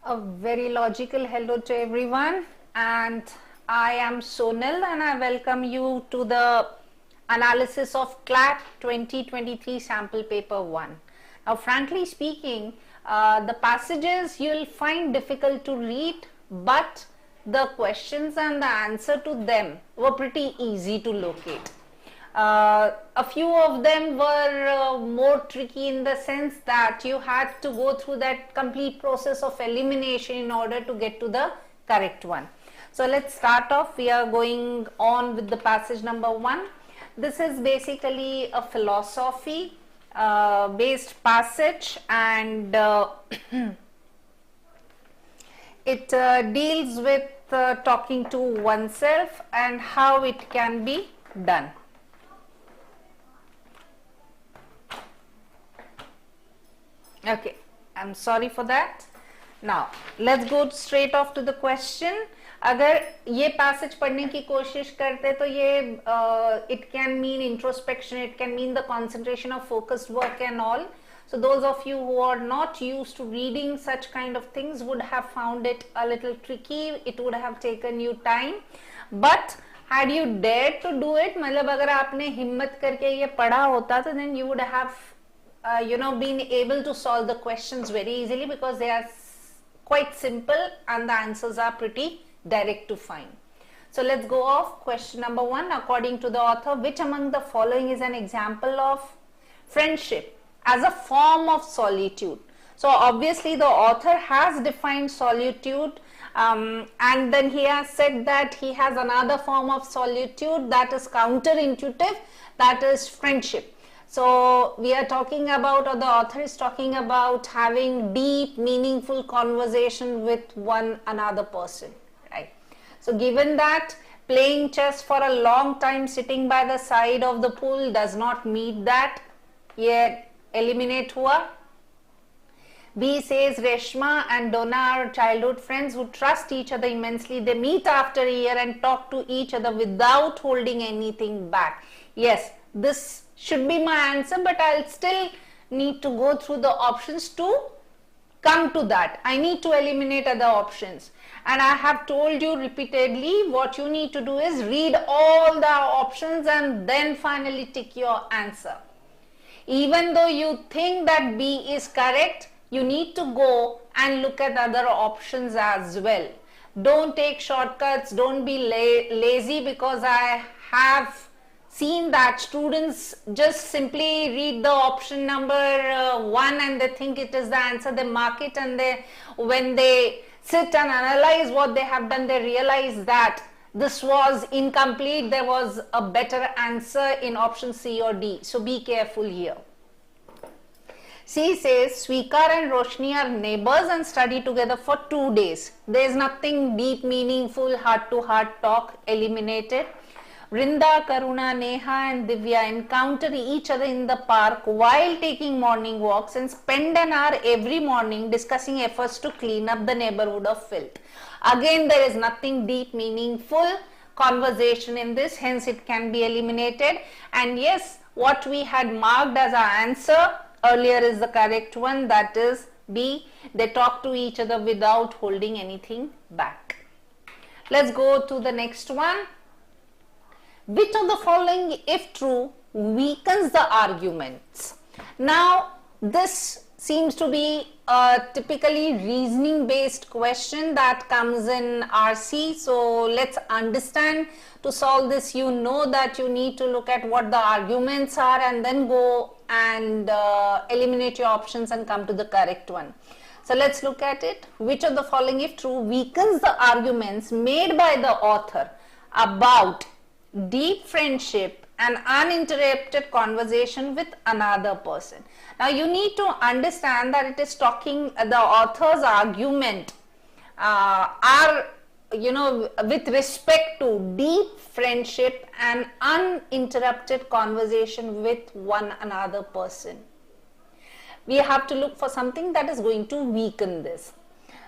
A very logical hello to everyone, and I am Sonal and I welcome you to the analysis of CLAT 2023 sample paper 1. Now frankly speaking, the passages you'll find difficult to read, but the questions and the answer to them were pretty easy to locate. A few of them were more tricky in the sense that you had to go through that complete process of elimination in order to get to the correct one. So let's start off. We are going on with the passage number 1. This is basically a philosophy based passage, and it deals with talking to oneself and how it can be done. Okay, I'm sorry for that. Now let's go straight off to the question. अगर ये passage पढ़ने की कोशिश करते तो ये it can mean introspection, it can mean the concentration of focused work and all. So those of you who are not used to reading such kind of things would have found it a little tricky. It would have taken you time, but had you dared to do it, मतलब अगर आपने हिम्मत करके ये पढ़ा होता तो then you would have been able to solve the questions very easily, because they are quite simple and the answers are pretty direct to find. So let's go off. Question number 1. According to the author, which among the following is an example of friendship as a form of solitude? So obviously the author has defined solitude, and then he has said that he has another form of solitude that is counterintuitive, that is friendship. So we are talking about, or the author is talking about, having deep, meaningful conversation with one another person, right? So given that playing chess for a long time sitting by the side of the pool does not meet that, yet eliminate hua. B says Reshma and Donna are childhood friends who trust each other immensely. They meet after a year and talk to each other without holding anything back. Yes, this should be my answer, but I'll still need to go through the options to come to that. I need to eliminate other options, and I have told you repeatedly what you need to do is read all the options and then finally tick your answer. Even though you think that B is correct, you need to go and look at other options as well. Don't take shortcuts, don't be lazy, because I have seen that students just simply read the option number 1 and they think it is the answer, they mark it, and when they sit and analyze what they have done, they realize that this was incomplete, there was a better answer in option C or D. So be careful here. C says Swikar and Roshni are neighbors and study together for 2 days. There is nothing deep, meaningful, heart-to-heart talk. Eliminated. Vrinda, Karuna, Neha and Divya encounter each other in the park while taking morning walks and spend an hour every morning discussing efforts to clean up the neighborhood of filth. Again, there is nothing deep, meaningful conversation in this, hence it can be eliminated. And yes, what we had marked as our answer earlier is the correct one, that is B. They talk to each other without holding anything back. Let's go to the next one. Which of the following, if true, weakens the arguments? Now, this seems to be a typically reasoning based question that comes in RC. So let's understand. To solve this, you know that you need to look at what the arguments are and then go and eliminate your options and come to the correct one. So let's look at it. Which of the following, if true, weakens the arguments made by the author about deep friendship and uninterrupted conversation with another person? Now you need to understand that it is talking, the author's argument are with respect to deep friendship and uninterrupted conversation with one another person. We have to look for something that is going to weaken this.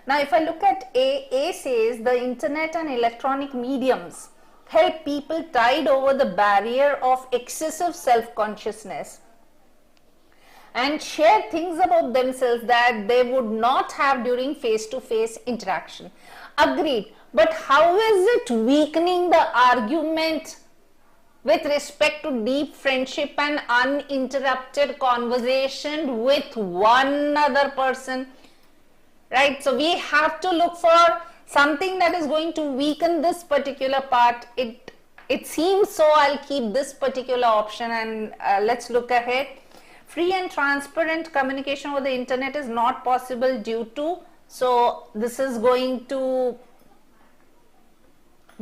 Now if I look at A says the internet and electronic mediums help people tide over the barrier of excessive self-consciousness and share things about themselves that they would not have during face-to-face interaction. Agreed. But how is it weakening the argument with respect to deep friendship and uninterrupted conversation with one other person? Right? So we have to look for something that is going to weaken this particular part. It seems so. I'll keep this particular option, and let's look ahead. Free and transparent communication over the internet is not possible due to, so this is going to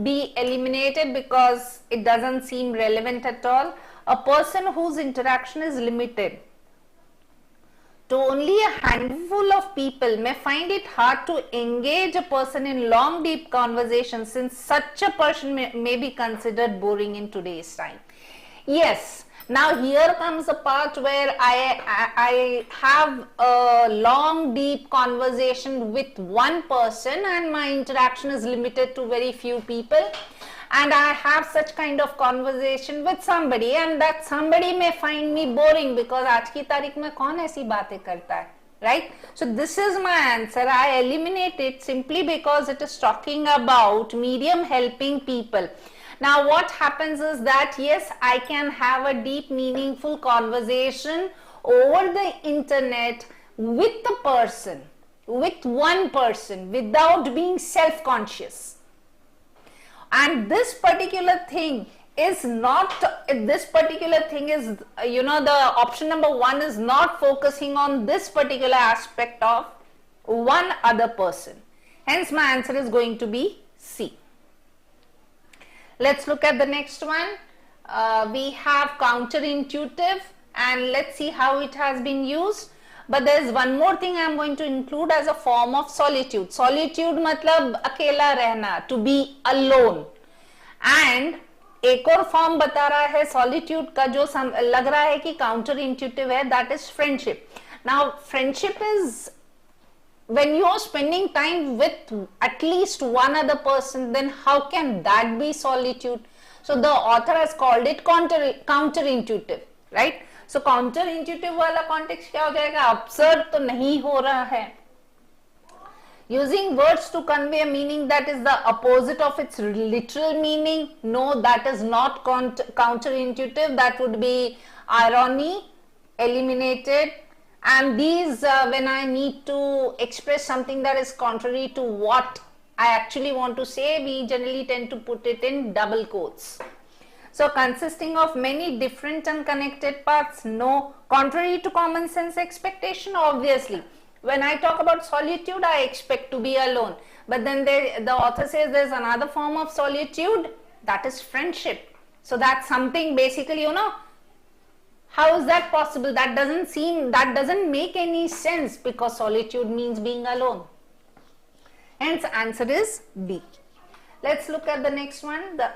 be eliminated because it doesn't seem relevant at all. A person whose interaction is limited to only a handful of people may find it hard to engage a person in long, deep conversations, since such a person may be considered boring in today's time. Yes. Now here comes a part where I have a long, deep conversation with one person and my interaction is limited to very few people, and I have such kind of conversation with somebody, and that somebody may find me boring because आज की तारीख में कौन ऐसी बातें करता है, right? So this is my answer. I eliminate it simply because it is talking about medium helping people. Now what happens is that yes, I can have a deep meaningful conversation over the internet with a person, with one person, without being self-conscious. And this particular thing is not, the option number 1 is not focusing on this particular aspect of one other person. Hence my answer is going to be C. Let's look at the next one. We have counterintuitive, and let's see how it has been used. But there is one more thing I am going to include as a form of solitude. Solitude मतलब अकेला रहना, to be alone. And एक और form बता रहा है solitude का जो लग रहा है कि counterintuitive है, that is friendship. Now friendship is when you are spending time with at least one other person, then how can that be solitude? So the author has called it counterintuitive, right? So counterintuitive वाला context क्या हो जाएगा? Absurd तो नहीं हो रहा है. Using words to convey a meaning that is the opposite of its literal meaning. No, that is not counterintuitive. That would be irony, eliminated. And these, when I need to express something that is contrary to what I actually want to say, we generally tend to put it in double quotes. So consisting of many different and connected parts, no. Contrary to common sense expectation, obviously. When I talk about solitude, I expect to be alone. But then the author says there's another form of solitude, that is friendship. So that's something basically, how is that possible? That doesn't make any sense because solitude means being alone. Hence answer is D. Let's look at the next one. The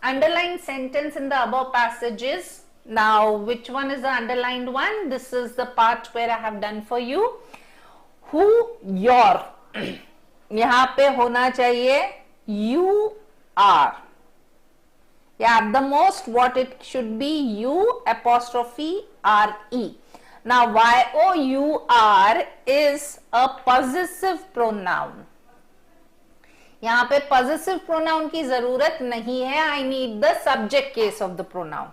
underlined sentence in the above passages. Now which one is the underlined one? This is the part where I have done for you. Who, your. यहाँ पे होना चाहिए you are. Yeah, at the most what it should be, you apostrophe re. Now your is a possessive pronoun. यहाँ पे possessive pronoun की जरूरत नहीं है. I need the subject case of the pronoun.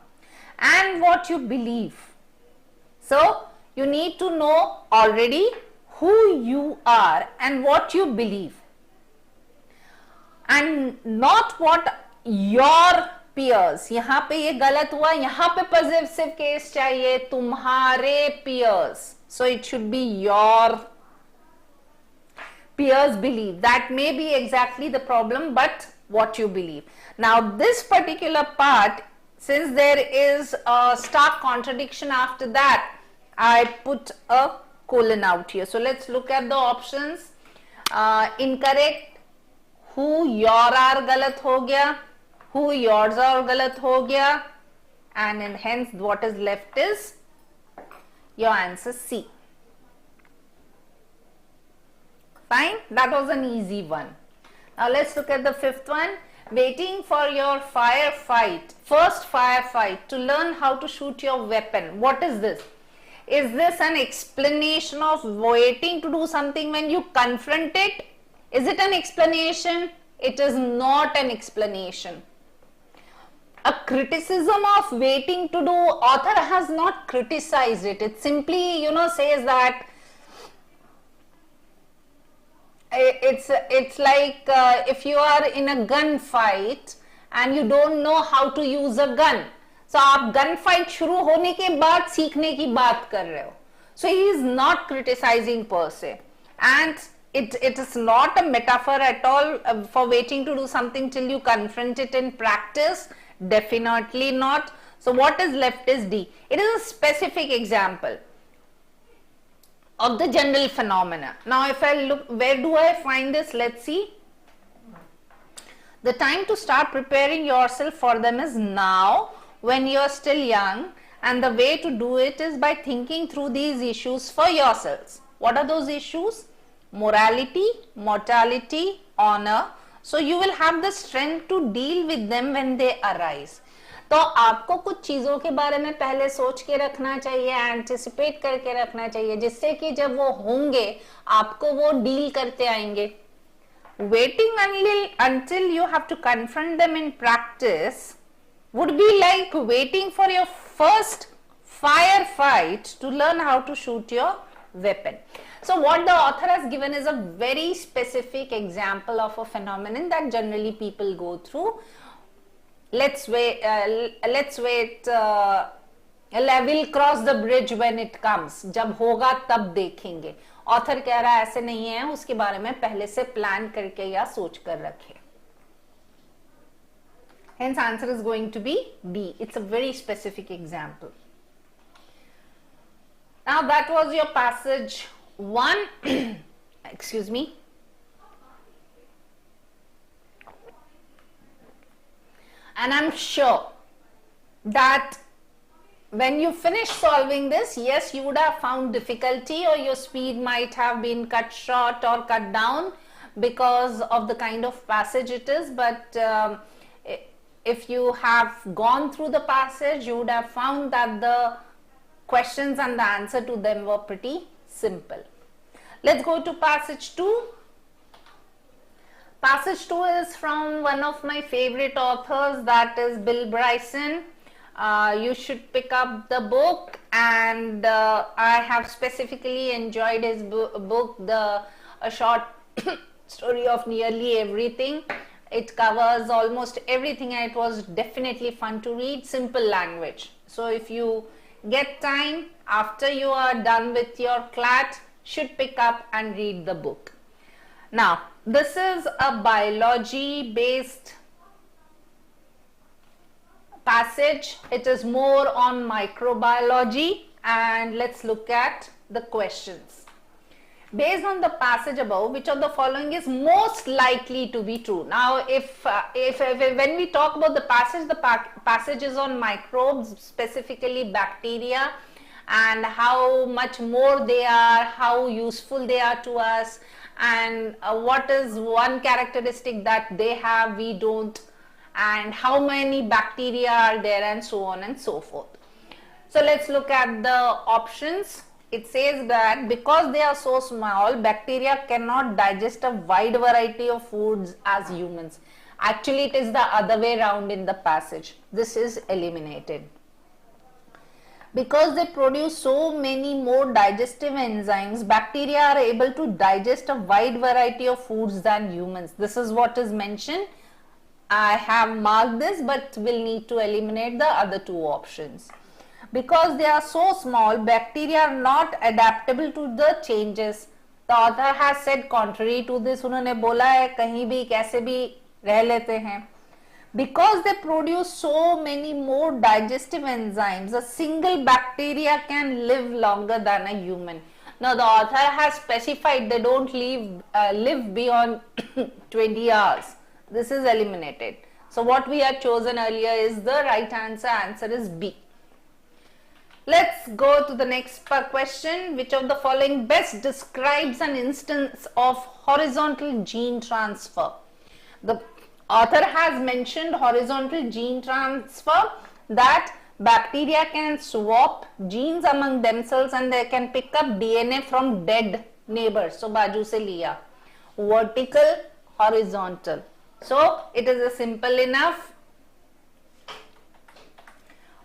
And what you believe. So you need to know already who you are and what you believe. And not what your peers. यहाँ पे ये गलत हुआ. यहाँ पे possessive case चाहिए, तुम्हारे peers. So it should be your peers believe. That may be exactly the problem, but what you believe. Now this particular part, since there is a stark contradiction after that, I put a colon out here. So let's look at the options. Incorrect. Who your are galat ho gaya, who yours are galat ho gaya, and hence what is left is your answer C. Fine, that was an easy one. Now let's look at the fifth one. Waiting for your first firefight to learn how to shoot your weapon. What is this? Is this an explanation of waiting to do something when you confront it? Is it an explanation? It is not an explanation. A criticism of waiting to do, author has not criticized it. It simply, says that it's like if you are in a gunfight and you don't know how to use a gun. So आप gun fight शुरू होने के बाद सीखने की बात कर रहे हो. So he is not criticizing per se, and it is not a metaphor at all for waiting to do something till you confront it in practice. Definitely not. So what is left is D. It is a specific example of the general phenomena. Now if I look, where do I find this? Let's see. The time to start preparing yourself for them is now, when you are still young, and the way to do it is by thinking through these issues for yourselves. What are those issues? Morality, mortality, honor. So you will have the strength to deal with them when they arise. तो आपको कुछ चीजों के बारे में पहले सोच के रखना चाहिए, एंटिसिपेट करके रखना चाहिए, जिससे कि जब वो होंगे आपको वो डील करते आएंगे. Waiting until you have to confront them in practice would be like waiting for your first firefight to learn how to shoot your weapon. So what the author has given is a very specific example of a phenomenon that generally people go through. Let's wait, we'll cross the bridge when it comes. जब होगा तब देखेंगे. Author कह रहा है ऐसे नहीं है, उसके बारे में पहले से प्लान करके या सोच कर रखे. Hence answer is going to be D. It's a very specific example. Now that was your passage 1. Excuse me. And I'm sure that when you finish solving this, yes, you would have found difficulty, or your speed might have been cut short or cut down because of the kind of passage it is. But if you have gone through the passage, you would have found that the questions and the answer to them were pretty simple. Let's go to passage 2. Passage 2 is from one of my favorite authors, that is Bill Bryson. You should pick up the book, and I have specifically enjoyed his book, A Short Story of Nearly Everything. It covers almost everything, and it was definitely fun to read. Simple language. So if you get time after you are done with your CLAT, should pick up and read the book. Now this is a biology based passage. It is more on microbiology, and let's look at the questions. Based on the passage above, which of the following is most likely to be true? Now if when we talk about the passage is on microbes, specifically bacteria, and how much more they are, how useful they are to us, and what is one characteristic that they have we don't, and how many bacteria are there, and so on and so forth. So let's look at the options. It says that because they are so small, bacteria cannot digest a wide variety of foods as humans. Actually, it is the other way around in the passage. This is eliminated. Because they produce so many more digestive enzymes, bacteria are able to digest a wide variety of foods than humans. This is what is mentioned. I have marked this, but we'll need to eliminate the other two options. Because they are so small, bacteria are not adaptable to the changes. The author has said contrary to this. उन्होंने बोला है कहीं भी कैसे भी रह लेते हैं. Because they produce so many more digestive enzymes, a single bacteria can live longer than a human. Now the author has specified they don't live beyond 20 hours. This is eliminated. So what we had chosen earlier is the right answer. Answer is B. Let's go to the next question. Which of the following best describes an instance of horizontal gene transfer? The author has mentioned horizontal gene transfer, that Bacteria can swap genes among themselves and they can pick up DNA from dead neighbors. So बाजू से लिया. Vertical, horizontal. So it is a simple enough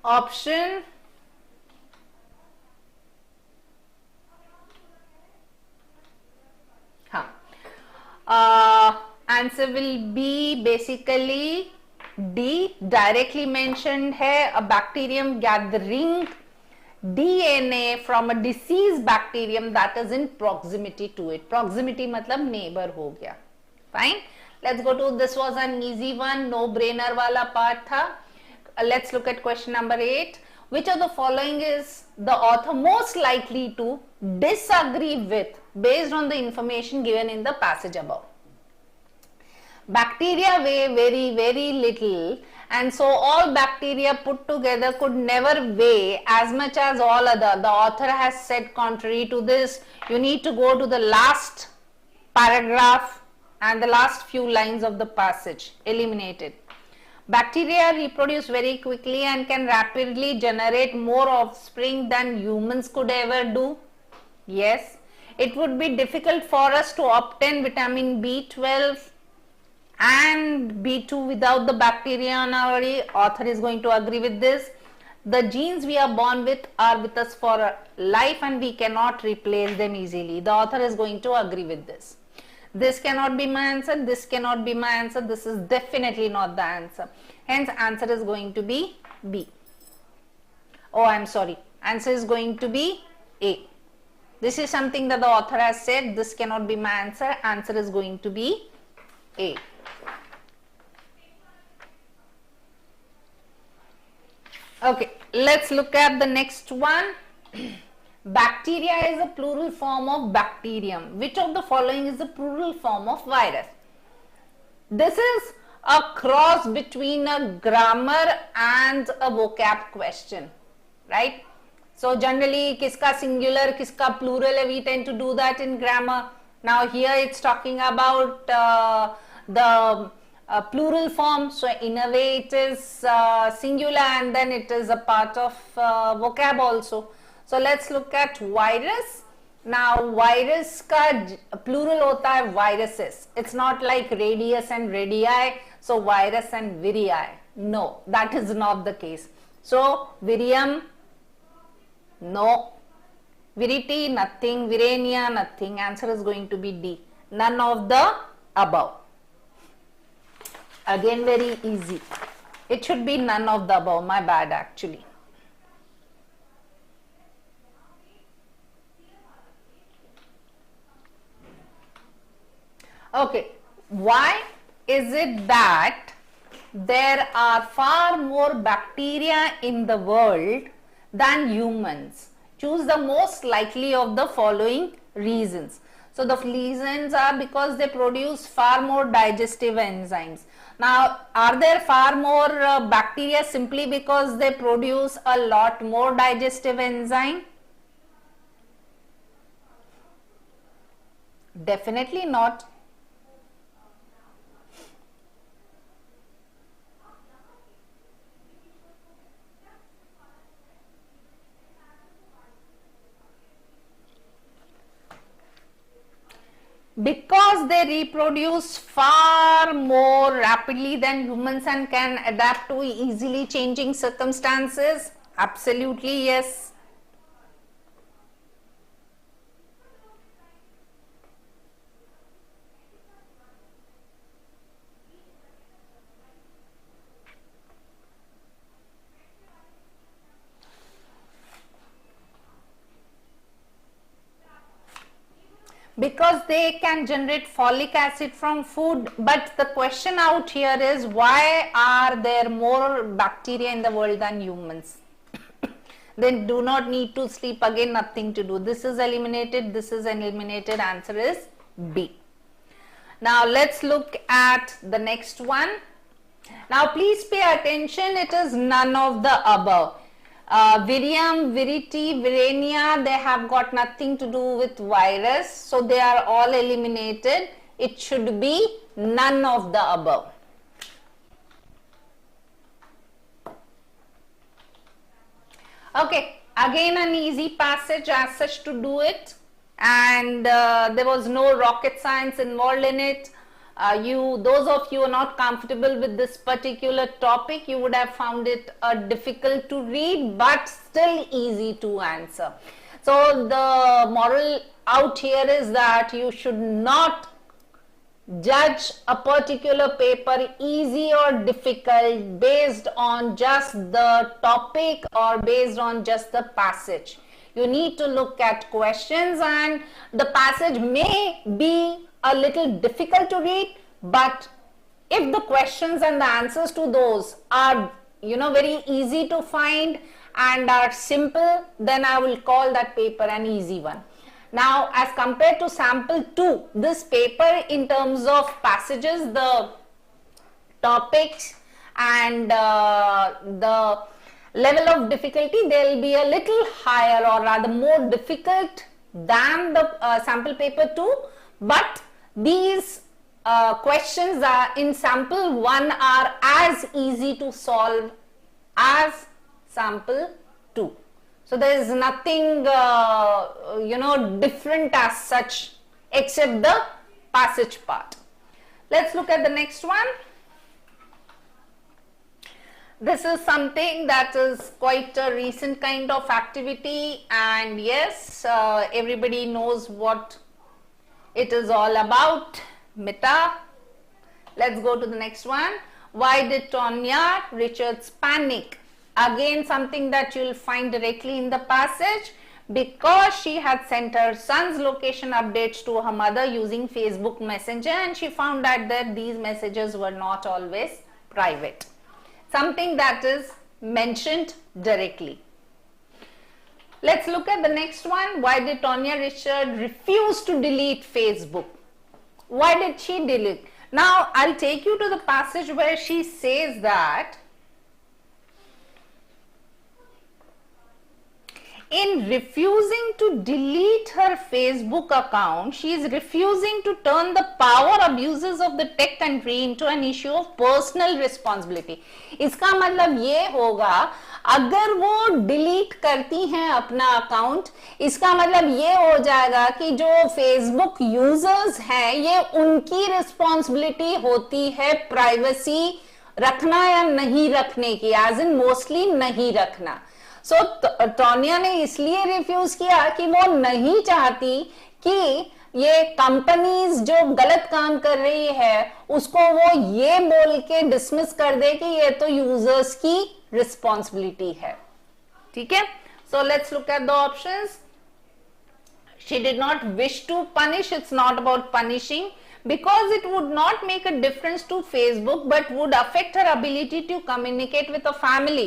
option answer will be basically D. Directly mentioned है a bacterium gathering DNA from a deceased bacterium that is in proximity to it. Proximity मतलब neighbor हो गया. Fine. Let's go to, this was an easy one, no brainer वाला part था. Let's look at question number 8. Which of the following is the author most likely to disagree with based on the information given in the passage above? Bacteria weigh very, very little, and so all bacteria put together could never weigh as much as all other. The author has said contrary to this. You need to go to the last paragraph and the last few lines of the passage. Eliminated. Bacteria reproduce very quickly and can rapidly generate more offspring than humans could ever do. Yes. It would be difficult for us to obtain vitamin B12 and B2 without the bacteria on our body. Author is going to agree with this. The genes we are born with are with us for life and we cannot replace them easily. The author is going to agree with this. This cannot be my answer, this cannot be my answer, this is definitely not the answer. Hence answer is going to be B. Oh, I'm sorry. Answer is going to be A. This is something that the author has said, this cannot be my answer. Answer is going to be A. Okay, let's look at the next one. Bacteria is a plural form of bacterium. Which of the following is the plural form of virus? This is a cross between a grammar and a vocab question, right? So generally, kiska singular, kiska plural, we tend to do that in grammar. Now here it's talking about the plural form, so in a way it is singular and then it is a part of vocab also. So let's look at virus. Now virus ka plural hota hai viruses. It's not like radius and radii, so virus and virii. No, that is not the case. So virium, no. Virity, nothing. Virenia, nothing. Answer is going to be D. None of the above. Again, very easy. It should be none of the above. My bad, actually. Okay. Why is it that there are far more bacteria in the world than humans? Choose the most likely of the following reasons. So the reasons are because they produce far more digestive enzymes. Now, are there far more bacteria simply because they produce a lot more digestive enzyme? Definitely not. Because they reproduce far more rapidly than humans and can adapt to easily changing circumstances? Absolutely yes. Because they can generate folic acid from food. But the question out here is, why are there more bacteria in the world than humans? Then do not need to sleep again, nothing to do. This is eliminated, this is eliminated. Answer is B. Now let's look at the next one. Now please pay attention, it is none of the above. Virium, virity, virenia, they have got nothing to do with virus, so they are all eliminated. It should be none of the above. Okay, again an easy passage as such to do it, and there was no rocket science involved in it. Those of you who are not comfortable with this particular topic, you would have found it difficult to read, but still easy to answer. So the moral out here is that you should not judge a particular paper easy or difficult based on just the topic or based on just the passage. You need to look at questions, and the passage may be a little difficult to read, but if the questions and the answers to those are very easy to find and are simple, then I will call that paper an easy one. Now, as compared to sample 2, this paper in terms of passages, the topics and the level of difficulty, they will be a little higher or rather more difficult than the sample paper 2, but these questions are in sample 1 are as easy to solve as sample 2. So there is nothing different as such except the passage part. Let's look at the next one. This is something that is quite a recent kind of activity, and yes, everybody knows what it is all about. Meta. Let's go to the next one. Why did Tonya Richards panic? Again, something that you'll find directly in the passage. Because she had sent her son's location updates to her mother using Facebook Messenger, and she found out that these messages were not always private. Something that is mentioned directly. Let's look at the next one. Why did Tonya Richard refuse to delete Facebook? Why did she delete? Now, I'll take you to the passage where she says that in refusing to delete her Facebook account, she is refusing to turn the power abuses of the tech country into an issue of personal responsibility. इसका मतलब ये होगा, अगर वो delete करती हैं अपना account, इसका मतलब ये हो जाएगा कि जो फेसबुक यूजर्स हैं, ये उनकी रिस्पॉन्सिबिलिटी होती है प्राइवेसी रखना या नहीं रखने की, एज इन मोस्टली नहीं रखना. सो टोनिया ने इसलिए रिफ्यूज किया कि वो नहीं चाहती कि ये कंपनीज जो गलत काम कर रही है उसको वो ये बोल के डिसमिस कर दे कि ये तो यूजर्स की रिस्पॉन्सिबिलिटी है. ठीक है, so let's look at the options. She did not wish to punish. It's not about punishing because it would not make a difference to Facebook but would affect her ability to communicate with her family,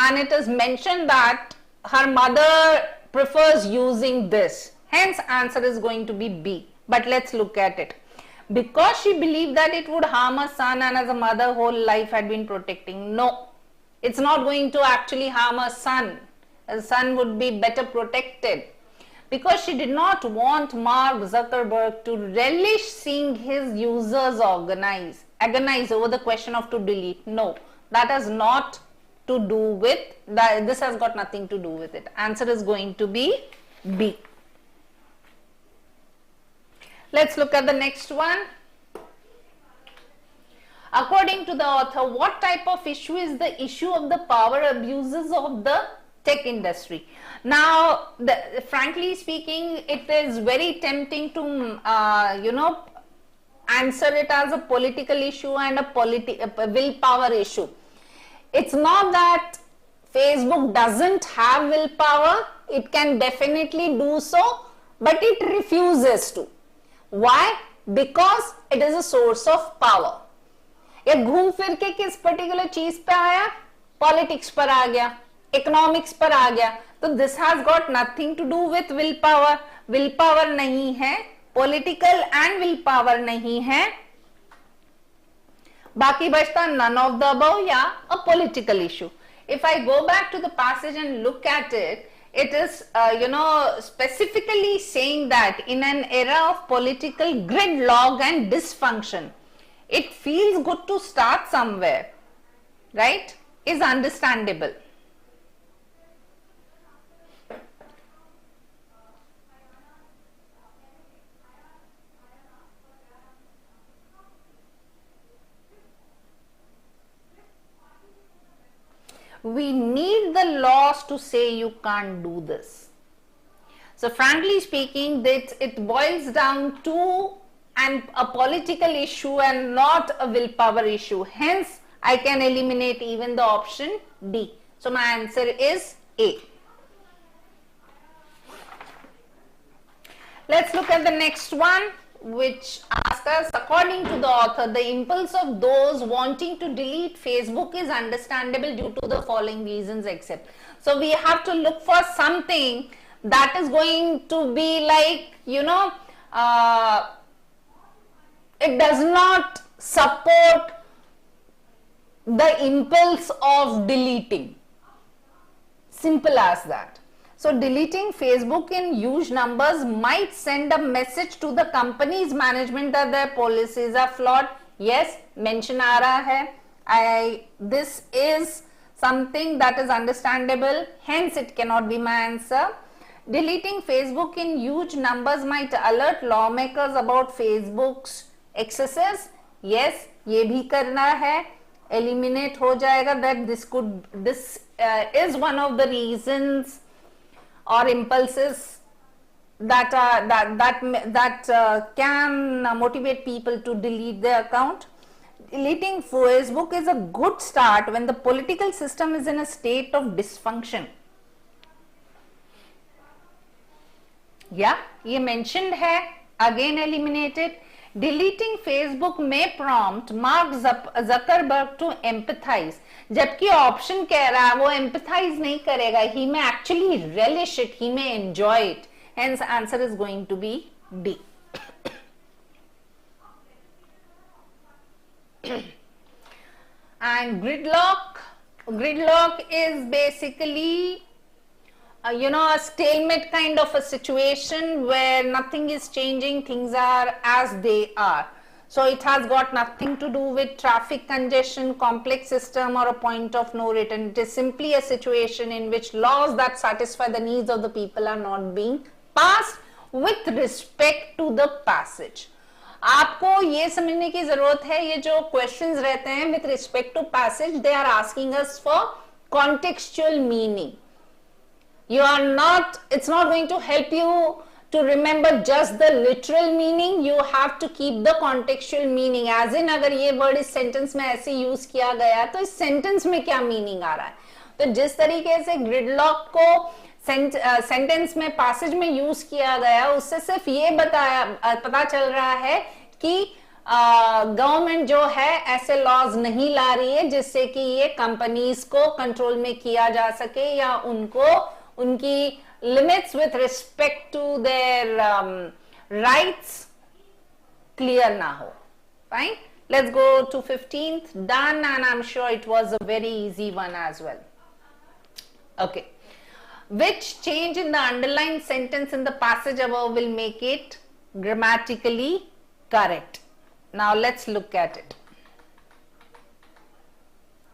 and it is mentioned that her mother prefers using this, hence answer is going to be B. But let's look at it. Because she believed that it would harm her son, and as a mother whole life had been protecting. No, it's not going to actually harm her son. Her son would be better protected. Because she did not want Mark Zuckerberg to relish seeing his users agonize over the question of to delete. No, that has not to do with that. This has got nothing to do with it. Answer is going to be B. Let's look at the next one. According to the author, what type of issue is the issue of the power abuses of the tech industry? Now, frankly speaking, it is very tempting to answer it as a political issue and a willpower issue. It's not that Facebook doesn't have willpower. It can definitely do so, but it refuses to. Why? Because it is a source of power. ये घूम फिर के किस particular चीज पे आया? Politics पर आ गया, इकोनॉमिक्स पर आ गया. तो this has got nothing to do with will power. Will power नहीं है, पॉलिटिकल एंड विल पावर नहीं है. बाकी बचता नन ऑफ द अबव या a political issue. If I go back to the passage and look at it, it is specifically saying that in an era of political gridlock and dysfunction, it feels good to start somewhere, right? Is understandable. We need the laws to say you can't do this. So frankly speaking, that it boils down to a political issue and not a willpower issue. Hence, I can eliminate even the option D. So my answer is A. Let's look at the next one, which asks us, according to the author, the impulse of those wanting to delete Facebook is understandable due to the following reasons except. So we have to look for something that is going to be like, you know, it does not support the impulse of deleting. Simple as that. So deleting Facebook in huge numbers might send a message to the company's management that their policies are flawed. Yes, mention aa raha hai. This is something that is understandable. Hence, it cannot be my answer. Deleting Facebook in huge numbers might alert lawmakers about Facebook's excesses. Yes, ये भी करना है. Eliminate हो जाएगा that this is one of the reasons or impulses that can motivate people to delete their account. Deleting Facebook is a good start when the political system is in a state of dysfunction. Yeah, ये mentioned है, again eliminated. Deleting Facebook may prompt Mark Zuckerberg to empathize. जबकि option कह रहा है वो empathize नहीं करेगा. He may actually relish it. He may enjoy it. Hence, answer is going to be D. And gridlock is basically a stalemate kind of a situation where nothing is changing, things are as they are. So it has got nothing to do with traffic congestion, complex system or a point of no return. It is simply a situation in which laws that satisfy the needs of the people are not being passed with respect to the passage. आपको ये समझने की जरूरत है, ये जो questions रहते हैं with respect to passage, they are asking us for contextual meaning. It's not going to help you to remember just the literal meaning. You have to keep the contextual meaning. As in, अगर ये word इस sentence में ऐसे use किया गया तो इस sentence में क्या meaning आ रहा है. तो जिस तरीके से gridlock को sentence में passage में use किया गया, उससे सिर्फ ये पता चल रहा है कि गवर्नमेंट जो है ऐसे लॉज नहीं ला रही है जिससे कि ये कंपनीज को कंट्रोल में किया जा सके या उनकी limits with respect to their rights clear na ho. Fine. Let's go to 15th. Done, and I'm sure it was a very easy one as well. Okay. Which change in the underlying sentence in the passage above will make it grammatically correct? Now let's look at it.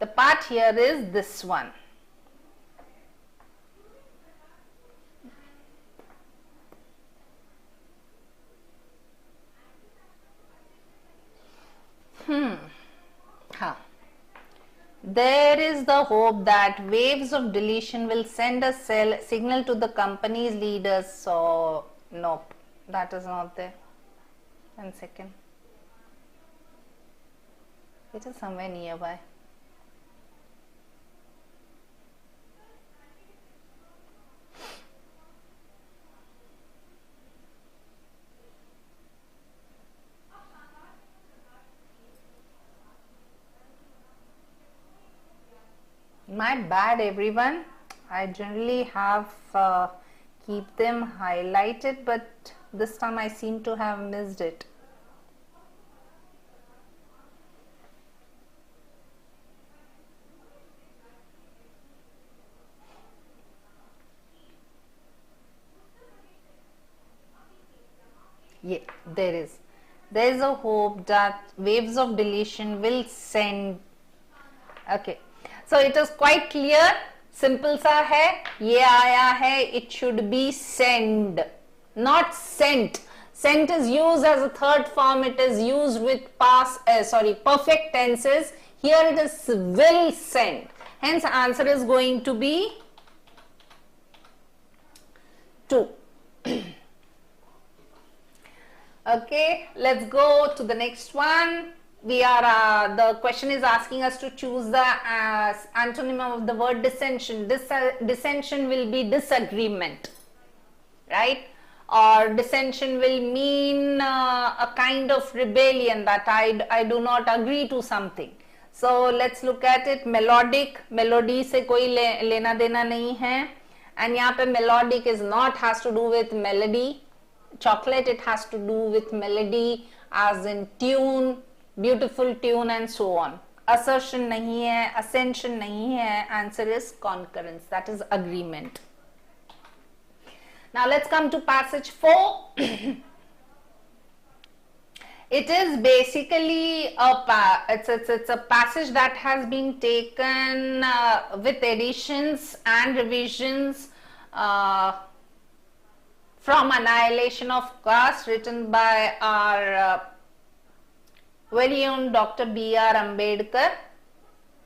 The part here is this one. There is the hope that waves of deletion will send a signal to the company's leaders. So, nope, that is not there. 1 second. It is somewhere nearby. My bad, everyone. I generally have keep them highlighted, but this time I seem to have missed it. Yeah, there is. There is a hope that waves of deletion will send. Okay. So it is quite clear, simple सा है, ये आया है, it should be send, not sent. Sent is used as a third form, it is used with perfect tenses. Here it is will send. Hence answer is going to be 2. Okay, let's go to the next one. We are the question is asking us to choose the antonym of the word dissension. Dissension will be disagreement, right? Or dissension will mean a kind of rebellion, that I do not agree to something. So let's look at it. Melodic, melody से कोई लेना देना नहीं है, and यहाँ पे melodic is not has to do with melody. Chocolate, it has to do with melody as in tune, beautiful tune and so on. Assertion नहीं है, ascension नहीं है. Answer is concurrence, that is agreement. Now let's come to passage 4. It is basically it's a passage that has been taken with additions and revisions from Annihilation of Caste, written by our very own Dr. B.R. Ambedkar,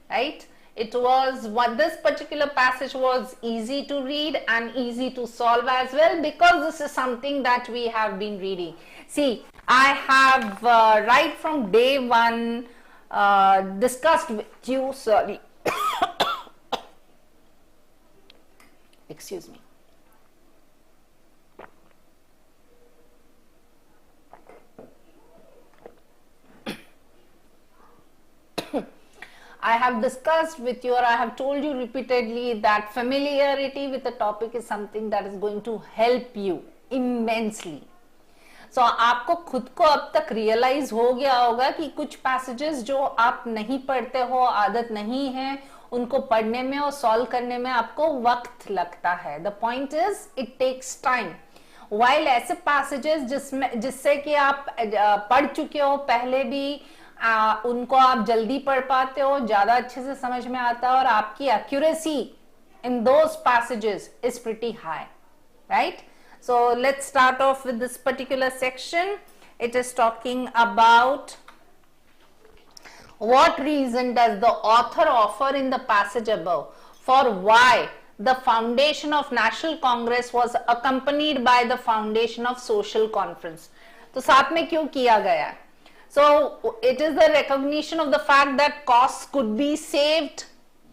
right? It was this particular passage was easy to read and easy to solve as well, because this is something that we have been reading. See, I have right from day 1 discussed with you, sorry, excuse me. I have discussed with you, or I have told you repeatedly, that familiarity with the topic is something that is going to help you immensely. So आपको खुद को अब तक realise हो गया होगा कि कुछ पैसेजेस जो आप नहीं पढ़ते हो, आदत नहीं है, उनको पढ़ने में और सॉल्व करने में आपको वक्त लगता है. The point is it takes time. While ऐसे पैसेजेस जिससे कि आप पढ़ चुके हो पहले भी, उनको आप जल्दी पढ़ पाते हो, ज्यादा अच्छे से समझ में आता है, और आपकी accuracy in those passages is pretty high, right? So let's start off with this particular section. It is talking about what reason does the author offer in the passage above for why the foundation of National Congress was accompanied by the foundation of Social Conference. तो साथ में क्यों किया गया है? So it is the recognition of the fact that costs could be saved.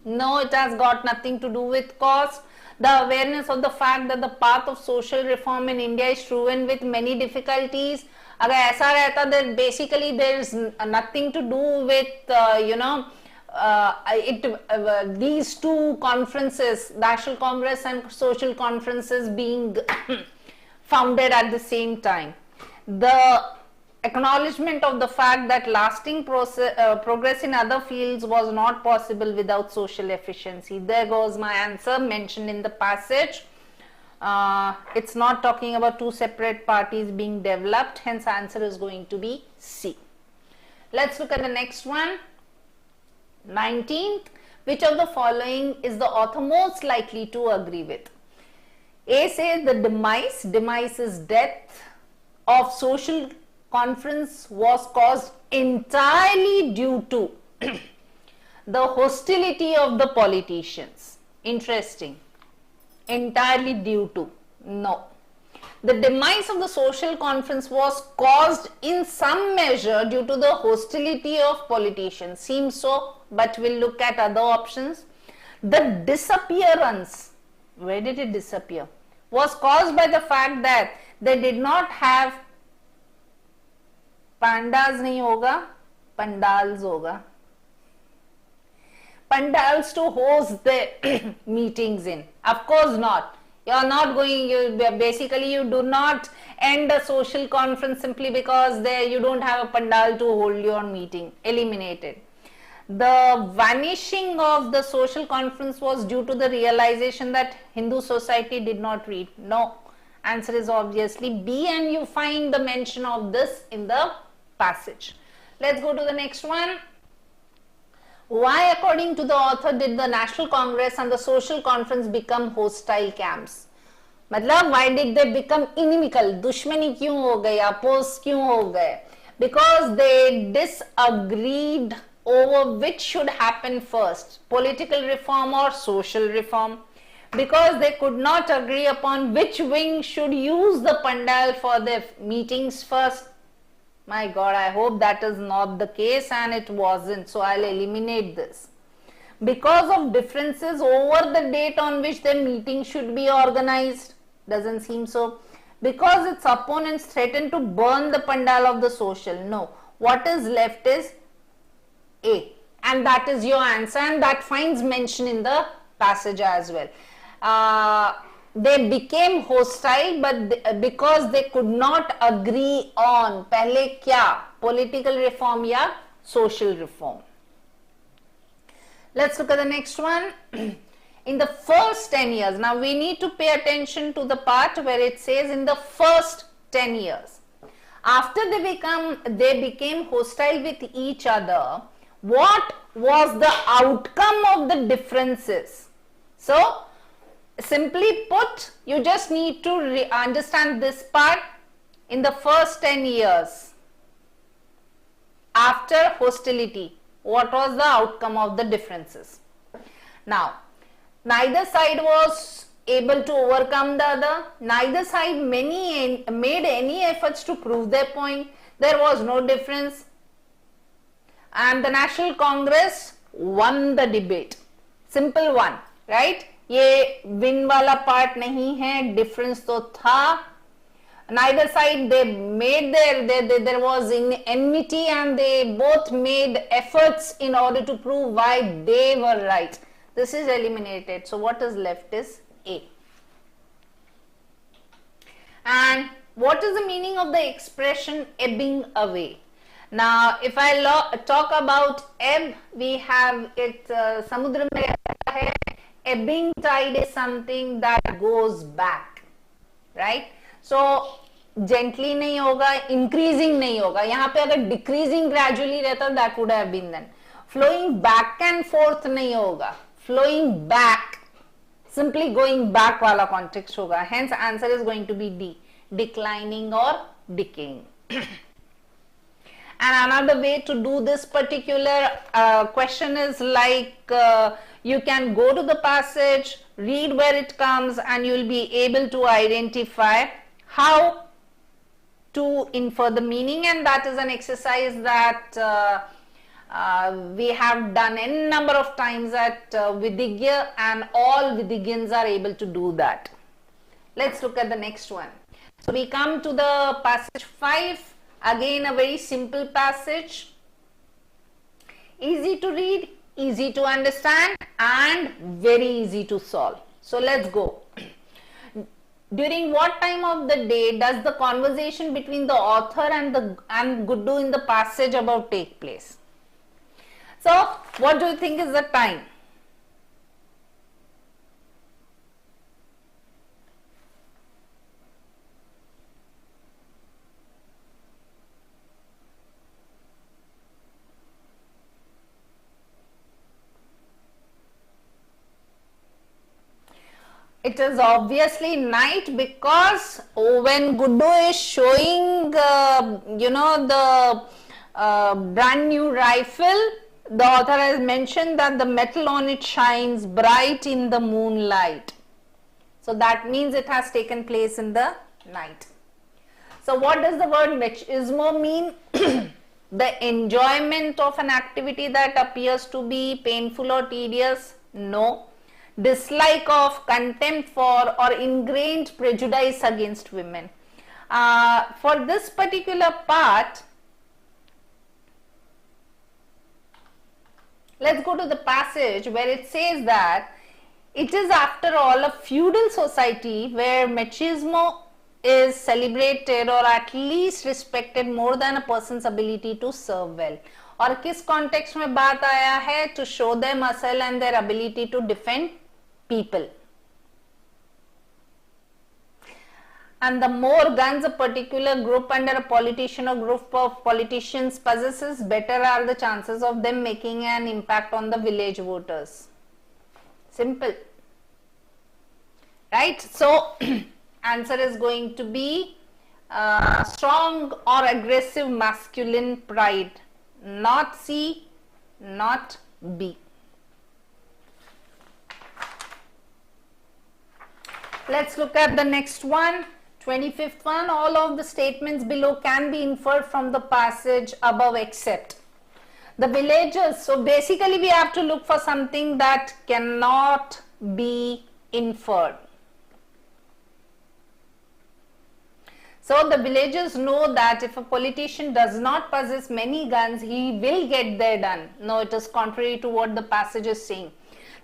No, it has got nothing to do with cost. The awareness of the fact that the path of social reform in India is strewn with many difficulties. अगर ऐसा रहता, then basically there is nothing to do with these two conferences, National Congress and Social Conferences, being founded at the same time. The acknowledgement of the fact that lasting progress in other fields was not possible without social efficiency. There goes my answer mentioned in the passage. It's not talking about two separate parties being developed, hence answer is going to be C. Let's look at the next one. 19th. Which of the following is the author most likely to agree with? A says the demise is death of social conference was caused entirely due to the hostility of the politicians. Interesting. Entirely due to. No. The demise of the social conference was caused in some measure due to the hostility of politicians. Seems so, but we'll look at other options. The disappearance, where did it disappear? Was caused by the fact that they did not have pandas नहीं होगा, pandals होगा. Pandals to host the meetings in. Of course not. You are not going, basically you do not end a social conference simply because there you don't have a pandal to hold your meeting. Eliminated. The vanishing of the social conference was due to the realization that Hindu society did not read. No. Answer is obviously B, and you find the mention of this in the passage. Let's go to the next one. Why, according to the author, did the National Congress and the Social Conference become hostile camps? मतलब why did they become inimical? दुश्मनी क्यों हो गई? Oppose क्यों हो गए? Because they disagreed over which should happen first, political reform or social reform, because they could not agree upon which wing should use the pandal for their meetings first. My God, I hope that is not the case, and it wasn't, so I'll eliminate this. Because of differences over the date on which the meeting should be organized, doesn't seem so. Because its opponents threatened to burn the pandal of the social, no. What is left is A, and that is your answer, and that finds mention in the passage as well. They became hostile, but because they could not agree on पहले क्या, political reform या social reform. Let's look at the next one. In the first 10 years, now we need to pay attention to the part where it says in the first 10 years. After they became hostile with each other, what was the outcome of the differences? So, simply put, you just need to understand this part. In the first 10 years, after hostility, what was the outcome of the differences? Now, neither side was able to overcome the other. Neither side made any efforts to prove their point. There was no difference. And the National Congress won the debate. Simple one, right? ये win वाला part नहीं है, difference तो था. Neither side, they made there was enmity, and they both made efforts in order to prove why they were right. This is eliminated. So what is left is A. And what is the meaning of the expression ebbing away? Now, if I talk about ebb, we have it, samudra mein rehta hai. Ebbing tide is something that goes back, right? So, gently नहीं होगा, increasing नहीं होगा. यहाँ पे अगर decreasing gradually रहता, that would have been then. Flowing back and forth नहीं होगा. Flowing back, simply going back वाला context होगा. Hence, answer is going to be D, declining or decaying. And another way to do this particular question is like you can go to the passage, read where it comes, and you will be able to identify how to infer the meaning, and that is an exercise that we have done n number of times at Vidhigya, and all Vidhigyans are able to do that. Let's look at the next one. So we come to the passage 5. Again, a very simple passage, easy to read, easy to understand, and very easy to solve. So let's go. During what time of the day does the conversation between the author and Guddu in the passage above take place? So what do you think is the time? It is obviously night, because when Guddu is showing, the brand new rifle, the author has mentioned that the metal on it shines bright in the moonlight. So that means it has taken place in the night. So what does the word machismo mean? The enjoyment of an activity that appears to be painful or tedious? No. Dislike of, contempt for, or ingrained prejudice against women. For this particular part, let's go to the passage where it says that it is after all a feudal society where machismo is celebrated or at least respected more than a person's ability to serve well. और किस context में बात आया है? To show their muscle and their ability to defend people. And the more guns a particular group under a politician or group of politicians possesses, better are the chances of them making an impact on the village voters. Simple. Right? So, answer is going to be strong or aggressive masculine pride. Not C, not B. Let's look at the next one, 25th one. All of the statements below can be inferred from the passage above except the villagers. So basically we have to look for something that cannot be inferred. So the villagers know that if a politician does not possess many guns, he will get their done. No, it is contrary to what the passage is saying.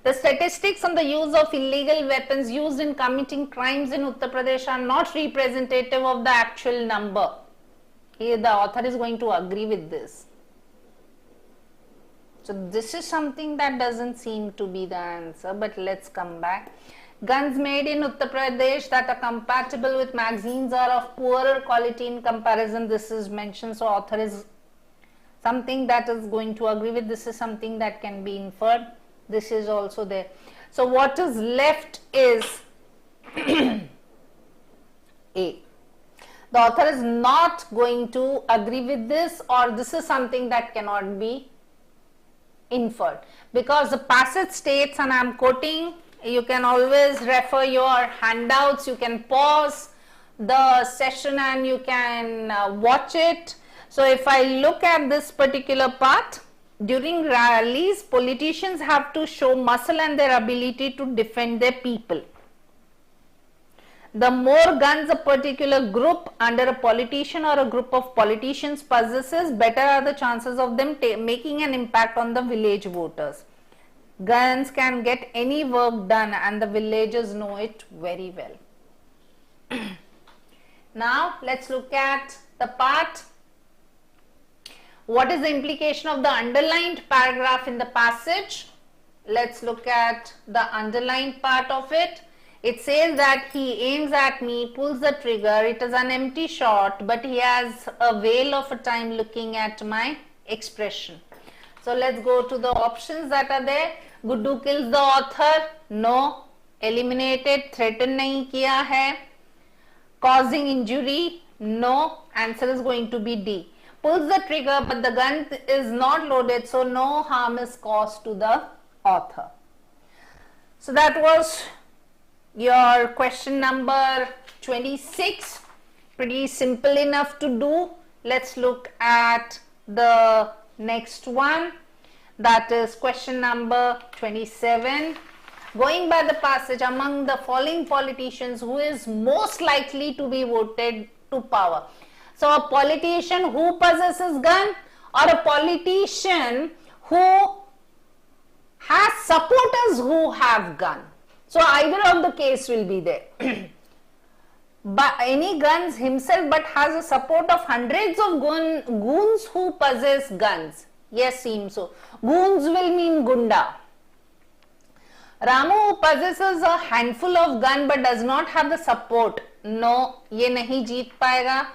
The statistics on the use of illegal weapons used in committing crimes in Uttar Pradesh are not representative of the actual number. Here the author is going to agree with this. So this is something that doesn't seem to be the answer, but let's come back. Guns made in Uttar Pradesh that are compatible with magazines are of poorer quality in comparison. This is mentioned, so author is something that is going to agree with. This is something that can be inferred. This is also there. So what is left is A. The author is not going to agree with this, or this is something that cannot be inferred, because the passage states, and I am quoting, you can always refer your handouts, you can pause the session and you can watch it. So if I look at this particular part, during rallies, politicians have to show muscle and their ability to defend their people. The more guns a particular group under a politician or a group of politicians possesses, better are the chances of them making an impact on the village voters. Guns can get any work done and the villagers know it very well. Now let's look at the part. What is the implication of the underlined paragraph in the passage? Let's look at the underlined part of it. It says that he aims at me, pulls the trigger. It is an empty shot, but he has a veil of a time looking at my expression. So let's go to the options that are there. Guddu kills the author. No. Eliminated. Threaten nahi kiya hai. Causing injury. No. Answer is going to be D. Pulls the trigger, but the gun is not loaded, so no harm is caused to the author. So that was your question number 26. Pretty simple enough to do. Let's look at the next one. That is question number 27. Going by the passage, among the following politicians, who is most likely to be voted to power? So a politician who possesses gun, or a politician who has supporters who have gun. So either of the case will be there. But any guns himself, but has a support of hundreds of goons who possess guns. Yes, seems so. Goons will mean gunda. Ramu possesses a handful of gun but does not have the support. No, ye nahi jeet paega.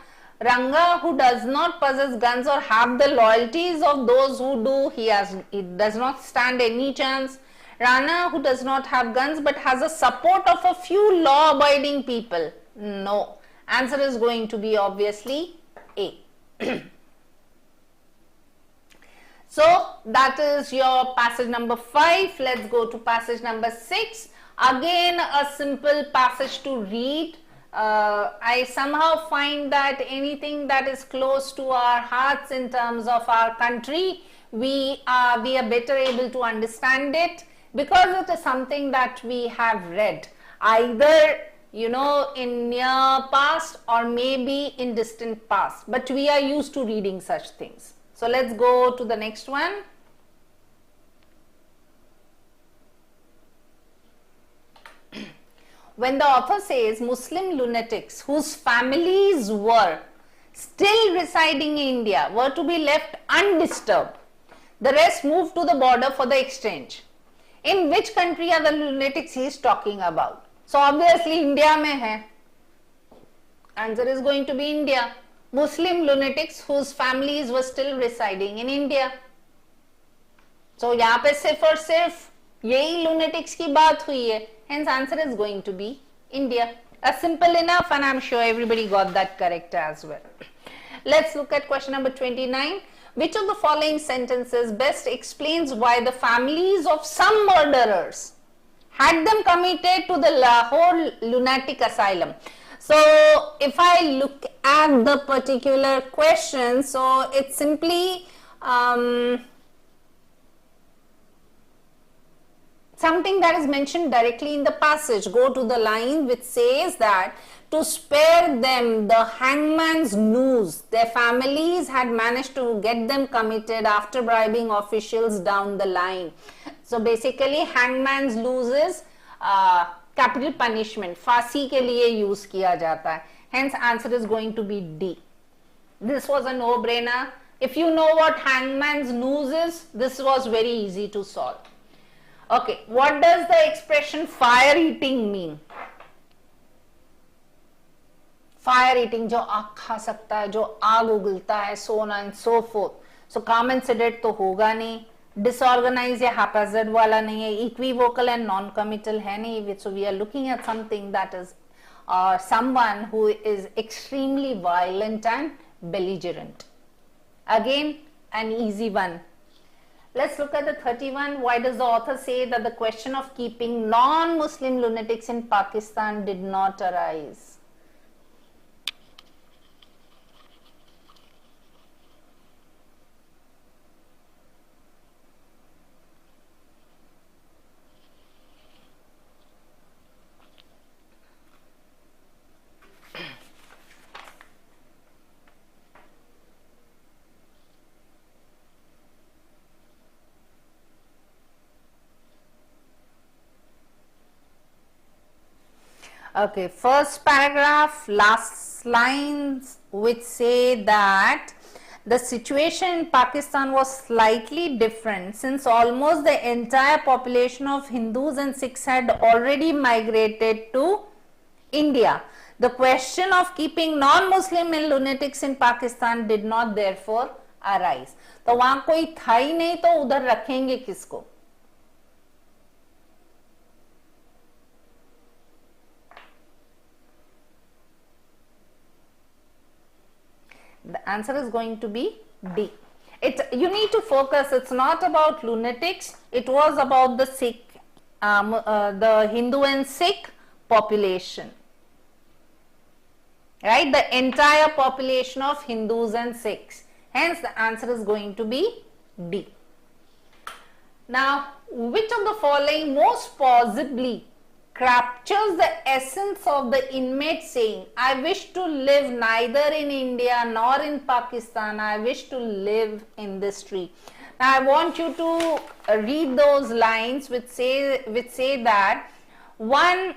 Ranga, who does not possess guns or have the loyalties of those who do, he does not stand any chance. Rana, who does not have guns but has a support of a few law-abiding people. No. Answer is going to be obviously A. So that is your passage number 5. Let's go to passage number 6. Again, a simple passage to read. I somehow find that anything that is close to our hearts in terms of our country, we are better able to understand it, because it is something that we have read either in near past or maybe in distant past, but we are used to reading such things. So let's go to the next one. When the author says Muslim lunatics whose families were still residing in India were to be left undisturbed, the rest moved to the border for the exchange. In which country are the lunatics he is talking about? So obviously India mein hai. Answer is going to be India. Muslim lunatics whose families were still residing in India. So यहाँ पे सिर्फ और सिर्फ यही lunatics की बात हुई है. Hence answer is going to be India. Simple enough, and I'm sure everybody got that correct as well. Let's look at question number 29. Which of the following sentences best explains why the families of some murderers had them committed to the Lahore lunatic asylum? So if I look at the particular question, so it's simply something that is mentioned directly in the passage. Go to the line which says that to spare them the hangman's noose, their families had managed to get them committed after bribing officials down the line. So basically hangman's noose is capital punishment, फांसी के लिए use किया जाता है. Hence answer is going to be D. This was a no-brainer. If you know what hangman's noose is, this was very easy to solve. Okay, what does the expression fire eating mean? Fire eating, जो आग खा सकता है, जो आग उगलता है, so on and so forth. So calm and sedate तो होगा नहीं, disorganized या haphazard वाला नहीं है, equivocal and non-committal है नहीं. So we are looking at something that is someone who is extremely violent and belligerent. Again, an easy one. Let's look at the 31. Why does the author say that the question of keeping non-Muslim lunatics in Pakistan did not arise? Okay, first paragraph, last lines which say that the situation in Pakistan was slightly different since almost the entire population of Hindus and Sikhs had already migrated to India. The question of keeping non-Muslim and lunatics in Pakistan did not therefore arise. तो वहां कोई था ही नहीं, तो उधर रखेंगे किसको? The answer is going to be D. You need to focus. It's not about lunatics. It was about the Sikh, the Hindu and Sikh population, right? The entire population of Hindus and Sikhs. Hence, the answer is going to be D. Now, which of the following most plausibly captures the essence of the inmate saying, I wish to live neither in India nor in Pakistan, I wish to live in this tree. Now I want you to read those lines which say that one,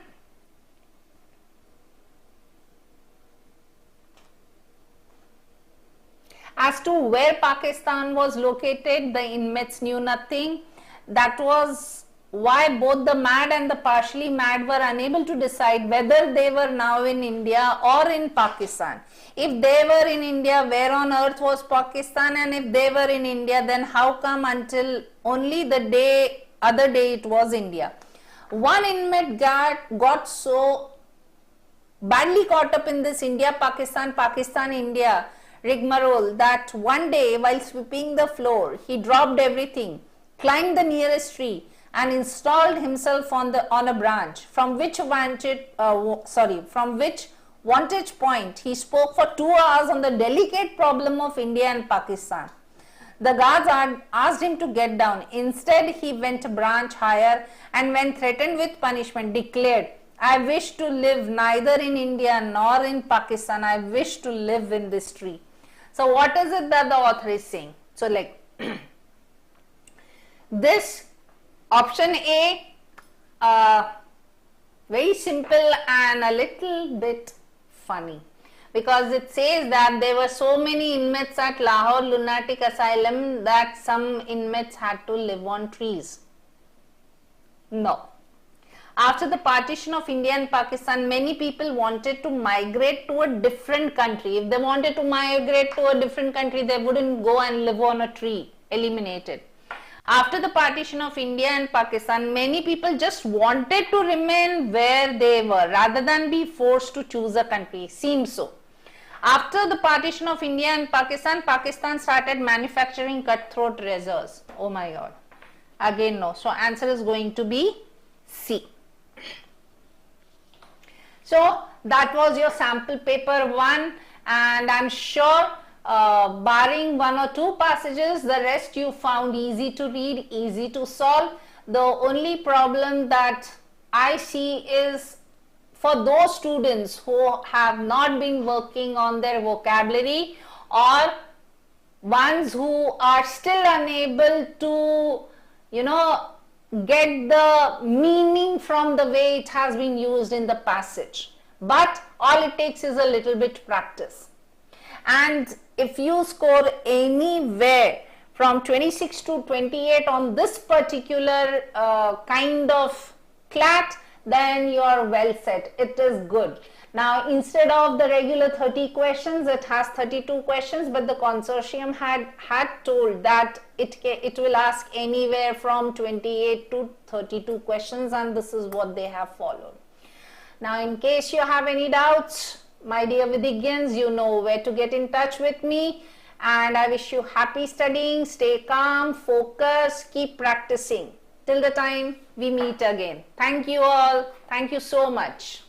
as to where Pakistan was located, the inmates knew nothing. That was why both the mad and the partially mad were unable to decide whether they were now in India or in Pakistan. If they were in India, where on earth was Pakistan? And if they were in India, then how come until only the other day it was India? One inmate got so badly caught up in this India, Pakistan, India rigmarole that one day while sweeping the floor, he dropped everything, climbed the nearest tree, and installed himself on a branch from which vantage point he spoke for 2 hours on the delicate problem of India and Pakistan. The guards asked him to get down. Instead, he went a branch higher and when threatened with punishment declared, I wish to live neither in India nor in Pakistan. I wish to live in this tree. So what is it that the author is saying? So like this option A, very simple and a little bit funny, because it says that there were so many inmates at Lahore lunatic asylum that some inmates had to live on trees. No. After the partition of India and Pakistan, many people wanted to migrate to a different country. If they wanted to migrate to a different country, they wouldn't go and live on a tree. Eliminated. After the partition of India and Pakistan, many people just wanted to remain where they were rather than be forced to choose a country. Seems so. After the partition of India and Pakistan, Pakistan started manufacturing cutthroat razors. Oh my God. Again, no. So answer is going to be C. So that was your sample paper 1, and I'm sure barring 1 or 2 passages, the rest you found easy to read, easy to solve. The only problem that I see is for those students who have not been working on their vocabulary, or ones who are still unable to, get the meaning from the way it has been used in the passage. But all it takes is a little bit practice. And if you score anywhere from 26 to 28 on this particular kind of CLAT, then you are well set. It is good. Now, instead of the regular 30 questions, it has 32 questions, but the consortium had told that it will ask anywhere from 28 to 32 questions, and this is what they have followed. Now, in case you have any doubts, my dear Vidhigyans, you know where to get in touch with me, and I wish you happy studying, stay calm, focus, keep practicing. Till the time we meet again. Thank you all. Thank you so much.